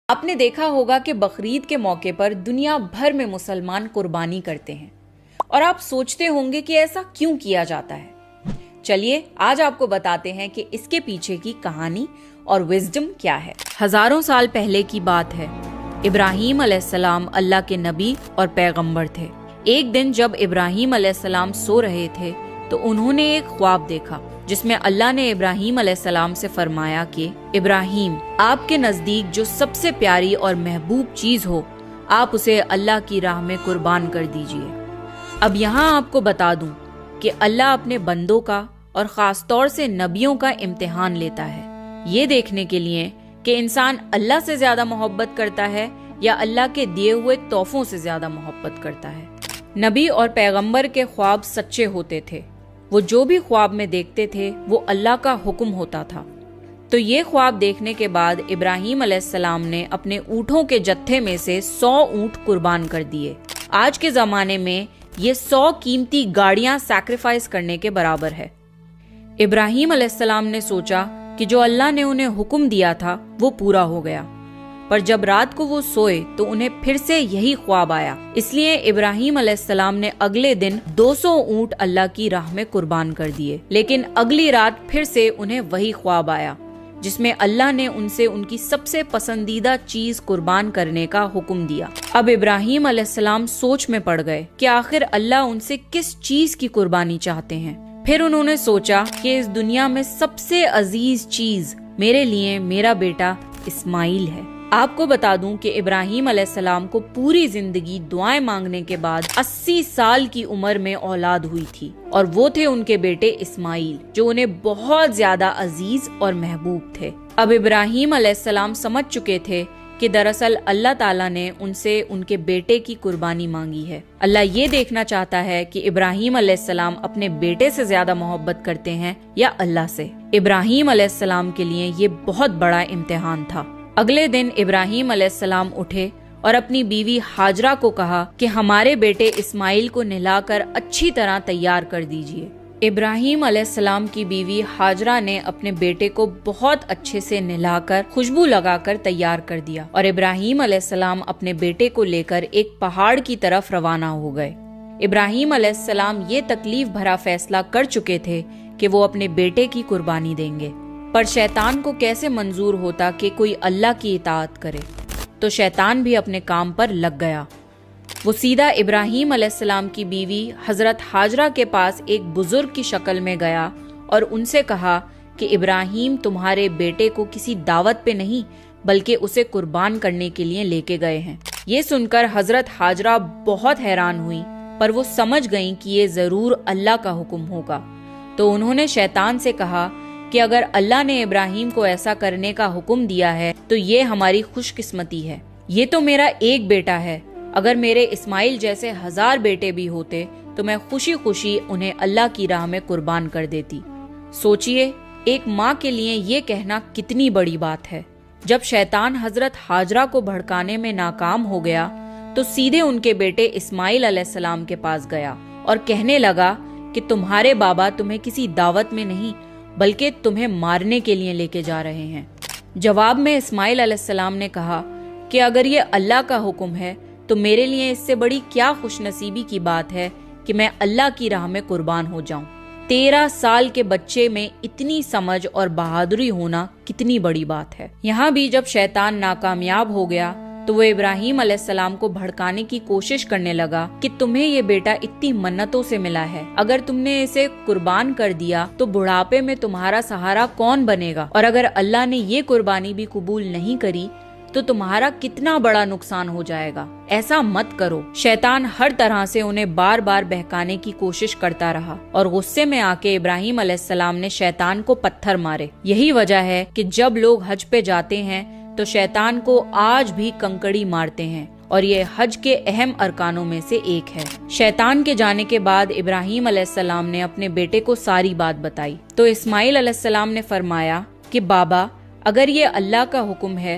آپ نے دیکھا ہوگا کہ بقرعید کے موقع پر دنیا بھر میں مسلمان قربانی کرتے ہیں اور آپ سوچتے ہوں گے کہ ایسا کیوں کیا جاتا ہے۔ چلیے آج آپ کو بتاتے ہیں کہ اس کے پیچھے کی کہانی اور وزڈم کیا ہے۔ ہزاروں سال پہلے کی بات ہے۔ ابراہیم علیہ السلام اللہ کے نبی اور پیغمبر تھے۔ ایک دن جب ابراہیم علیہ السلام سو رہے تھے تو انہوں نے ایک خواب دیکھا جس میں اللہ نے ابراہیم علیہ السلام سے فرمایا کہ ابراہیم، آپ کے نزدیک جو سب سے پیاری اور محبوب چیز ہو آپ اسے اللہ کی راہ میں قربان کر دیجئے۔ اب یہاں آپ کو بتا دوں کہ اللہ اپنے بندوں کا اور خاص طور سے نبیوں کا امتحان لیتا ہے، یہ دیکھنے کے لیے کہ انسان اللہ سے زیادہ محبت کرتا ہے یا اللہ کے دیے ہوئے تحفوں سے زیادہ محبت کرتا ہے۔ نبی اور پیغمبر کے خواب سچے ہوتے تھے، وہ جو بھی خواب میں دیکھتے تھے وہ اللہ کا حکم ہوتا تھا۔ تو یہ خواب دیکھنے کے بعد ابراہیم علیہ السلام نے اپنے اونٹوں کے جتھے میں سے 100 اونٹ قربان کر دیے۔ آج کے زمانے میں یہ 100 قیمتی گاڑیاں سیکریفائس کرنے کے برابر ہے۔ ابراہیم علیہ السلام نے سوچا کہ جو اللہ نے انہیں حکم دیا تھا وہ پورا ہو گیا، پر جب رات کو وہ سوئے تو انہیں پھر سے یہی خواب آیا۔ اس لیے ابراہیم علیہ السلام نے اگلے دن 200 اونٹ اللہ کی راہ میں قربان کر دیے، لیکن اگلی رات پھر سے انہیں وہی خواب آیا جس میں اللہ نے ان سے ان کی سب سے پسندیدہ چیز قربان کرنے کا حکم دیا۔ اب ابراہیم علیہ السلام سوچ میں پڑ گئے کہ آخر اللہ ان سے کس چیز کی قربانی چاہتے ہیں۔ پھر انہوں نے سوچا کہ اس دنیا میں سب سے عزیز چیز میرے لیے میرا بیٹا اسماعیل ہے۔ آپ کو بتا دوں کہ ابراہیم علیہ السلام کو پوری زندگی دعائیں مانگنے کے بعد 80 سال کی عمر میں اولاد ہوئی تھی، اور وہ تھے ان کے بیٹے اسماعیل جو انہیں بہت زیادہ عزیز اور محبوب تھے۔ اب ابراہیم علیہ السلام سمجھ چکے تھے کہ دراصل اللہ تعالیٰ نے ان سے ان کے بیٹے کی قربانی مانگی ہے۔ اللہ یہ دیکھنا چاہتا ہے کہ ابراہیم علیہ السلام اپنے بیٹے سے زیادہ محبت کرتے ہیں یا اللہ سے۔ ابراہیم علیہ السلام کے لیے یہ بہت بڑا امتحان تھا۔ اگلے دن ابراہیم علیہ السلام اٹھے اور اپنی بیوی ہاجرہ کو کہا کہ ہمارے بیٹے اسماعیل کو نہلا کر اچھی طرح تیار کر دیجئے۔ ابراہیم علیہ السلام کی بیوی ہاجرہ نے اپنے بیٹے کو بہت اچھے سے نہلا کر خوشبو لگا کر تیار کر دیا، اور ابراہیم علیہ السلام اپنے بیٹے کو لے کر ایک پہاڑ کی طرف روانہ ہو گئے۔ ابراہیم علیہ السلام یہ تکلیف بھرا فیصلہ کر چکے تھے کہ وہ اپنے بیٹے کی قربانی دیں گے، پر شیطان کو کیسے منظور ہوتا کہ کوئی اللہ کی اطاعت کرے؟ تو شیطان بھی اپنے کام پر لگ گیا۔ وہ سیدھا ابراہیم علیہ السلام کی بیوی حضرت ہاجرہ کے پاس ایک بزرگ کی شکل میں گیا اور ان سے کہا کہ ابراہیم تمہارے بیٹے کو کسی دعوت پہ نہیں بلکہ اسے قربان کرنے کے لیے لے کے گئے ہیں۔ یہ سن کر حضرت ہاجرہ بہت حیران ہوئی، پر وہ سمجھ گئیں کہ یہ ضرور اللہ کا حکم ہوگا۔ تو انہوں نے شیطان سے کہا کہ اگر اللہ نے ابراہیم کو ایسا کرنے کا حکم دیا ہے تو یہ ہماری خوش قسمتی ہے۔ یہ تو میرا ایک بیٹا ہے، اگر میرے اسماعیل جیسے 1000 بیٹے بھی ہوتے تو میں خوشی خوشی انہیں اللہ کی راہ میں قربان کر دیتی۔ سوچئے ایک ماں کے لیے یہ کہنا کتنی بڑی بات ہے۔ جب شیطان حضرت ہاجرہ کو بھڑکانے میں ناکام ہو گیا تو سیدھے ان کے بیٹے اسماعیل علیہ السلام کے پاس گیا اور کہنے لگا کہ تمہارے بابا تمہیں کسی دعوت میں نہیں بلکہ تمہیں مارنے کے لیے لے کے جا رہے ہیں۔ جواب میں اسماعیل علیہ السلام نے کہا کہ اگر یہ اللہ کا حکم ہے تو میرے لیے اس سے بڑی کیا خوش نصیبی کی بات ہے کہ میں اللہ کی راہ میں قربان ہو جاؤں۔ 13 سال کے بچے میں اتنی سمجھ اور بہادری ہونا کتنی بڑی بات ہے۔ یہاں بھی جب شیطان ناکامیاب ہو گیا تو وہ ابراہیم علیہ السلام کو بھڑکانے کی کوشش کرنے لگا کہ تمہیں یہ بیٹا اتنی منتوں سے ملا ہے، اگر تم نے اسے قربان کر دیا تو بڑھاپے میں تمہارا سہارا کون بنے گا، اور اگر اللہ نے یہ قربانی بھی قبول نہیں کری تو تمہارا کتنا بڑا نقصان ہو جائے گا، ایسا مت کرو۔ شیطان ہر طرح سے انہیں بار بار بہکانے کی کوشش کرتا رہا، اور غصے میں آ کے ابراہیم علیہ السلام نے شیطان کو پتھر مارے۔ یہی وجہ ہے کہ جب لوگ حج پہ جاتے ہیں تو شیطان کو آج بھی کنکڑی مارتے ہیں، اور یہ حج کے اہم ارکانوں میں سے ایک ہے۔ شیطان کے جانے کے بعد ابراہیم علیہ السلام نے اپنے بیٹے کو ساری بات بتائی تو اسماعیل علیہ السلام نے فرمایا کہ بابا اگر یہ اللہ کا حکم ہے